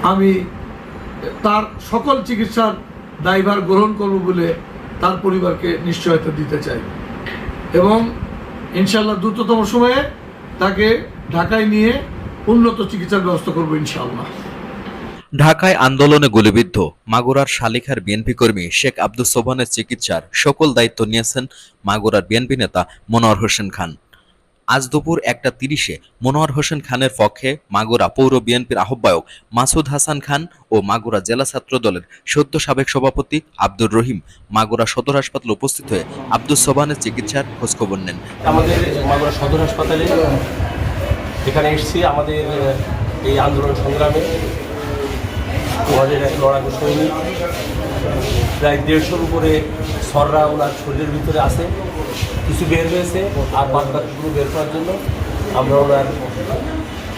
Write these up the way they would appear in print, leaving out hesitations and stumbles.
আমি তার সকল চিকিৎসার দায়ভার গ্রহণ করব বলে তার পরিবারকে নিশ্চয়তা দিতে চাই এবং ইনশাআল্লাহ দ্রুততম সময়ে তাকে ঢাকায় নিয়ে উন্নত চিকিৎসার ব্যবস্থা করব ইনশাআল্লাহ। ঢাকায় আন্দোলনে গুলিবিদ্ধ মাগুরার শালিখার বিএনপি কর্মী শেখ আব্দুস সোবহানের চিকিৎসার সকল দায়িত্ব নিয়েছেন মাগুরার বিএনপি নেতা মনোয়ার হোসেন খান। আজ দুপুর 1টা 30-এ মনোয়ার হোসেন খানের পক্ষে মাগুরা পৌর বিএনপির আহ্বায়ক মাসুদ হাসান খান ও মাগুরা জেলা ছাত্র দলের সদ্য সাবেক সভাপতি আব্দুর রহিম মাগুরা সদর হাসপাতালে উপস্থিত হয়ে আব্দুস সোবহানের চিকিৎসার খোঁজখবর নেন। আমাদের মাগুরা সদর হাসপাতালে এখানে এসেছি আমাদের এই আন্দোলন সংগ্রামে আমাদের এক লড়াকু সৈনিক প্রায় 150-র উপরে সররা ওনার শরীরের ভিতরে আছে, কিছু বের হয়েছে আর বাদবাকিগুলো বের করার জন্য আমরা ওনার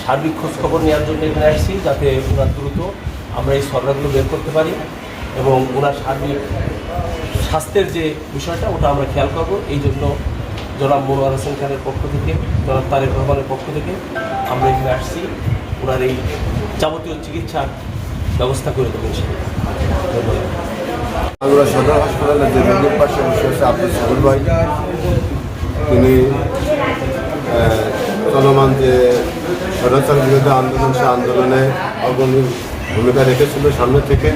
সার্বিক খোঁজখবর নেওয়ার জন্য এখানে আসছি, যাতে ওনার দ্রুত আমরা এই সররাগুলো বের করতে পারি এবং ওনার সার্বিক স্বাস্থ্যের যে বিষয়টা ওটা আমরা খেয়াল করবো। এই জন্য জনাব মনোয়ার হোসেন খানের পক্ষ থেকে, জনাব তারেক রহমানের পক্ষ থেকে আমরা এখানে আসছি ওনার এই যাবতীয় চিকিৎসার ব্যবস্থা করে দেবেন। মাগুরা সদর হাসপাতালে যে রোগীর পাশে বসে আছে আব্দুস সোবহান ভাই, তিনি চলমান যে স্বৈরাচার বিরোধী আন্দোলন, সে আন্দোলনে অগ্রণী ভূমিকা রেখেছিল সামনে থেকে।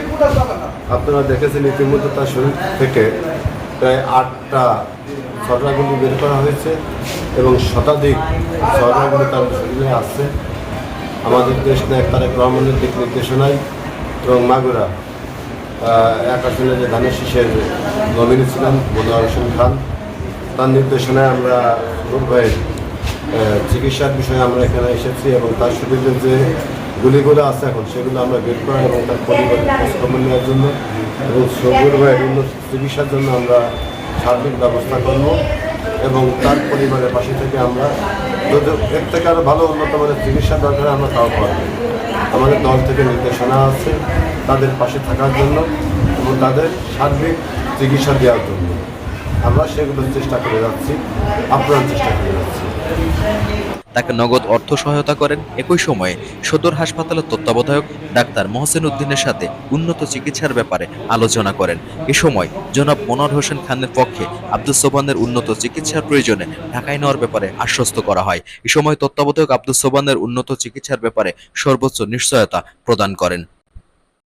আপনারা দেখেছেন ইতিমধ্যে তার শরীর থেকে প্রায় 8টা সররাগুলি বের করা হয়েছে এবং শতাধিক সররাগুলি তার শরীরে আসছে। আমাদের দেশ নায়ক তারেক রহমানের দিক নির্দেশনায় এবং মাগুরা 1 আসনে যে ধানের শীষের নমিনি ছিলেন মনোয়ার হোসেন খান, তার নির্দেশনায় আমরা সোবহান ভাইয়ের চিকিৎসার বিষয়ে আমরা এখানে এসেছি এবং তার শরীরে যে গুলিগুলো আছে এখন সেগুলো আমরা বের করা এবং তার পরিবারের খোঁজখবর নেওয়ার জন্য এবং সোবহান ভাইয়ের উন্নত চিকিৎসার জন্য আমরা সার্বিক ব্যবস্থা করব এবং তার পরিবারের পাশে থেকে আমরা যদি এর থেকে আরও ভালো উন্নত মানের চিকিৎসা দরকার আমরা তাও পারব। আমাদের দল থেকে নির্দেশনা আছে তাদের পাশে থাকার জন্য এবং তাদের সার্বিক চিকিৎসা দেওয়ার জন্য। আমরা সেগুলোর চেষ্টা করে যাচ্ছি, আপনার চেষ্টা করে যাচ্ছি। তাকে নগদ অর্থ সহায়তা করেন। একই সময়ে সদর হাসপাতালের তত্ত্বাবধায়ক ডাক্তার মহসিন উদ্দিনের সাথে উন্নত চিকিৎসার ব্যাপারে আলোচনা করেন। এ সময় জনাব মনোয়ার হোসেন খানের পক্ষে আব্দুস সোবহানের উন্নত চিকিৎসার প্রয়োজনে ঢাকায় নেওয়ার ব্যাপারে আশ্বস্ত করা হয়। এ সময় তত্ত্বাবধায়ক আব্দুস সোবহানের উন্নত চিকিৎসার ব্যাপারে সর্বোচ্চ নিশ্চয়তা প্রদান করেন।